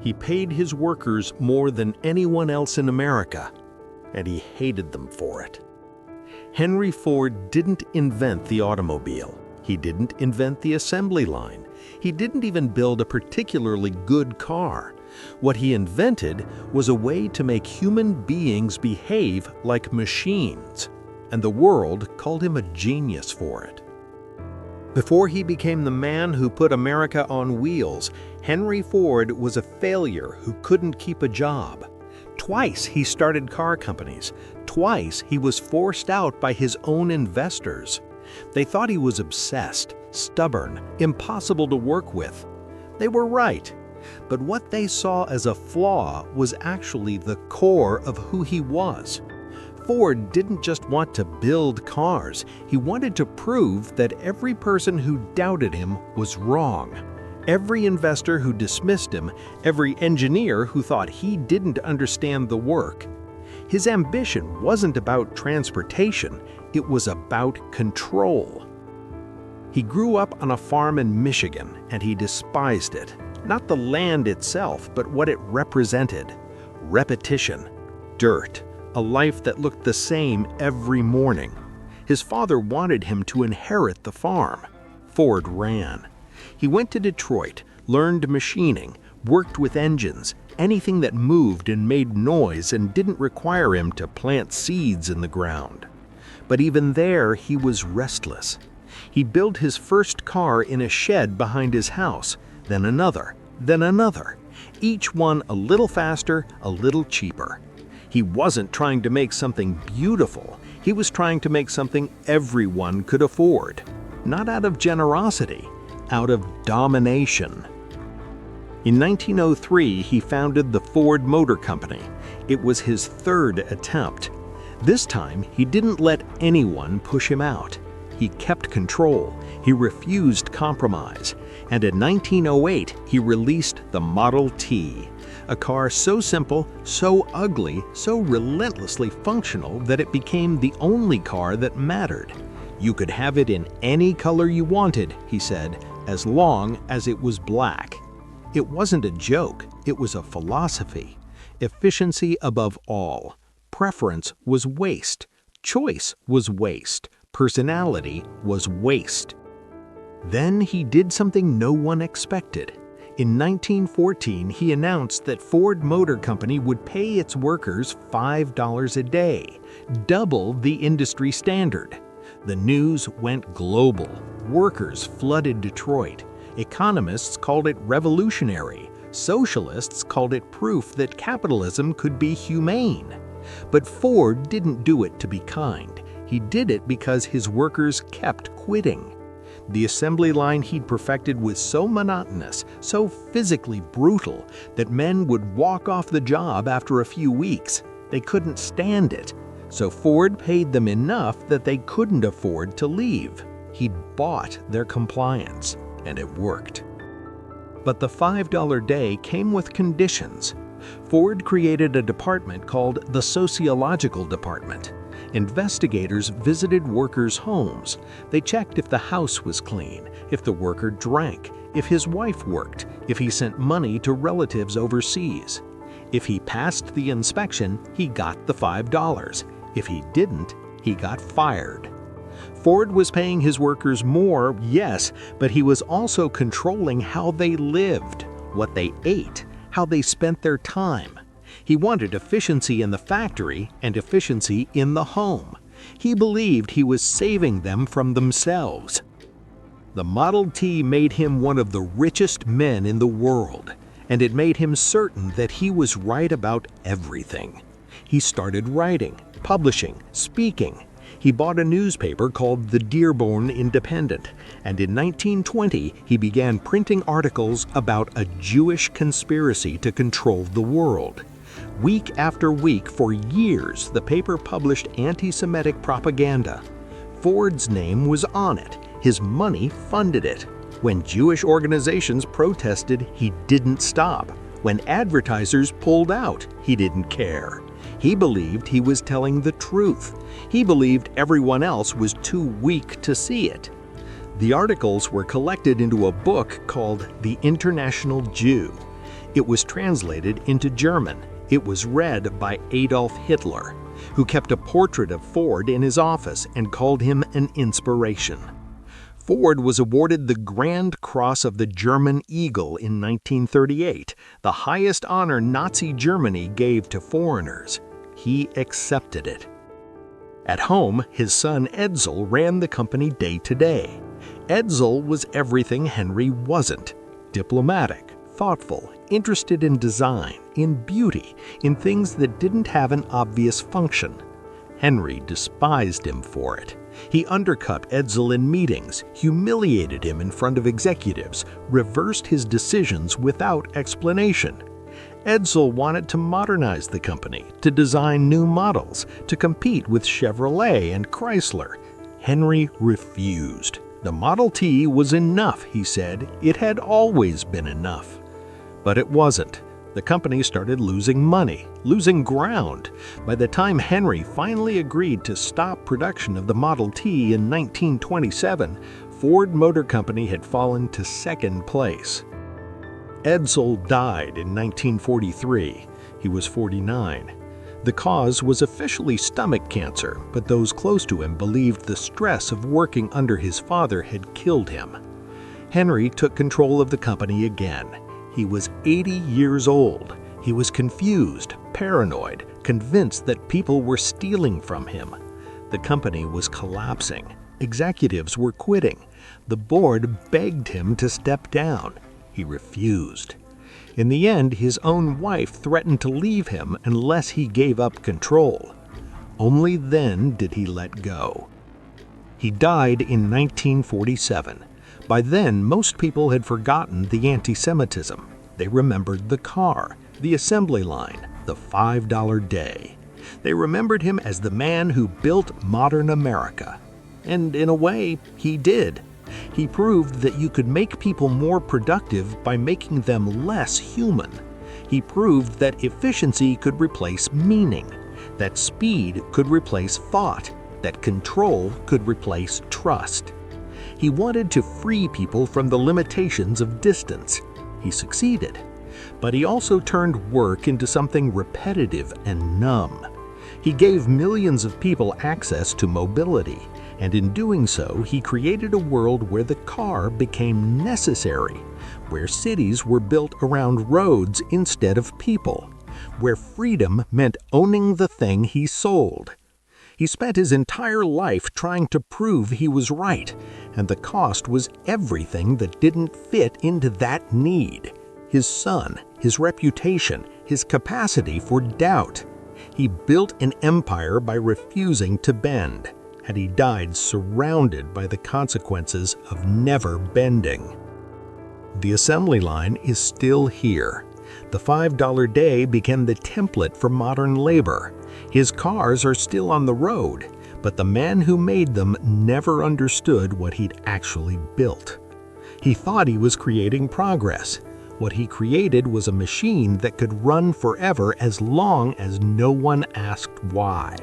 He paid his workers more than anyone else in America, and he hated them for it. Henry Ford didn't invent the automobile. He didn't invent the assembly line. He didn't even build a particularly good car. What he invented was a way to make human beings behave like machines, and the world called him a genius for it. Before he became the man who put America on wheels, Henry Ford was a failure who couldn't keep a job. Twice he started car companies. Twice he was forced out by his own investors. They thought he was obsessed, stubborn, impossible to work with. They were right. But what they saw as a flaw was actually the core of who he was. Ford didn't just want to build cars. He wanted to prove that every person who doubted him was wrong. Every investor who dismissed him, every engineer who thought he didn't understand the work. His ambition wasn't about transportation, it was about control. He grew up on a farm in Michigan, and he despised it. Not the land itself, but what it represented. Repetition, dirt, a life that looked the same every morning. His father wanted him to inherit the farm. Ford ran. He went to Detroit, learned machining, worked with engines, anything that moved and made noise and didn't require him to plant seeds in the ground. But even there, he was restless. He built his first car in a shed behind his house, then another, each one a little faster, a little cheaper. He wasn't trying to make something beautiful. He was trying to make something everyone could afford. Not out of generosity, out of domination. In 1903, he founded the Ford Motor Company. It was his third attempt. This time, he didn't let anyone push him out. He kept control. He refused compromise. And in 1908, he released the Model T, a car so simple, so ugly, so relentlessly functional that it became the only car that mattered. You could have it in any color you wanted, he said, as long as it was black. It wasn't a joke, it was a philosophy. Efficiency above all. Preference was waste. Choice was waste. Personality was waste. Then he did something no one expected. In 1914, he announced that Ford Motor Company would pay its workers $5 a day, double the industry standard. The news went global. Workers flooded Detroit. Economists called it revolutionary. Socialists called it proof that capitalism could be humane. But Ford didn't do it to be kind. He did it because his workers kept quitting. The assembly line he'd perfected was so monotonous, so physically brutal, that men would walk off the job after a few weeks. They couldn't stand it. So Ford paid them enough that they couldn't afford to leave. He'd bought their compliance, and it worked. But the $5 day came with conditions. Ford created a department called the Sociological Department. Investigators visited workers' homes. They checked if the house was clean, if the worker drank, if his wife worked, if he sent money to relatives overseas. If he passed the inspection, he got the $5. If he didn't, he got fired. Ford was paying his workers more, yes, but he was also controlling how they lived, what they ate, how they spent their time. He wanted efficiency in the factory and efficiency in the home. He believed he was saving them from themselves. The Model T made him one of the richest men in the world, and it made him certain that he was right about everything. He started writing, publishing, speaking. He bought a newspaper called the Dearborn Independent, and in 1920 he began printing articles about a Jewish conspiracy to control the world. Week after week, for years, the paper published anti-Semitic propaganda. Ford's name was on it. His money funded it. When Jewish organizations protested, he didn't stop. When advertisers pulled out, he didn't care. He believed he was telling the truth. He believed everyone else was too weak to see it. The articles were collected into a book called The International Jew. It was translated into German. It was read by Adolf Hitler, who kept a portrait of Ford in his office and called him an inspiration. Ford was awarded the Grand Cross of the German Eagle in 1938, the highest honor Nazi Germany gave to foreigners. He accepted it. At home, his son Edsel ran the company day to day. Edsel was everything Henry wasn't: diplomatic, thoughtful, interested in design, in beauty, in things that didn't have an obvious function. Henry despised him for it. He undercut Edsel in meetings, humiliated him in front of executives, reversed his decisions without explanation. Edsel wanted to modernize the company, to design new models, to compete with Chevrolet and Chrysler. Henry refused. The Model T was enough, he said. It had always been enough. But it wasn't. The company started losing money, losing ground. By the time Henry finally agreed to stop production of the Model T in 1927, Ford Motor Company had fallen to second place. Edsel died in 1943. He was 49. The cause was officially stomach cancer, but those close to him believed the stress of working under his father had killed him. Henry took control of the company again. He was 80 years old. He was confused, paranoid, convinced that people were stealing from him. The company was collapsing. Executives were quitting. The board begged him to step down. He refused. In the end, his own wife threatened to leave him unless he gave up control. Only then did he let go. He died in 1947. By then, most people had forgotten the anti-Semitism. They remembered the car, the assembly line, the $5 day. They remembered him as the man who built modern America. And in a way, he did. He proved that you could make people more productive by making them less human. He proved that efficiency could replace meaning, that speed could replace thought, that control could replace trust. He wanted to free people from the limitations of distance. He succeeded. But he also turned work into something repetitive and numb. He gave millions of people access to mobility, and in doing so, he created a world where the car became necessary, where cities were built around roads instead of people, where freedom meant owning the thing he sold. He spent his entire life trying to prove he was right, and the cost was everything that didn't fit into that need: his son, his reputation, his capacity for doubt. He built an empire by refusing to bend, and he died surrounded by the consequences of never bending. The assembly line is still here. The $5 day became the template for modern labor. His cars are still on the road, but the man who made them never understood what he'd actually built. He thought he was creating progress. What he created was a machine that could run forever as long as no one asked why.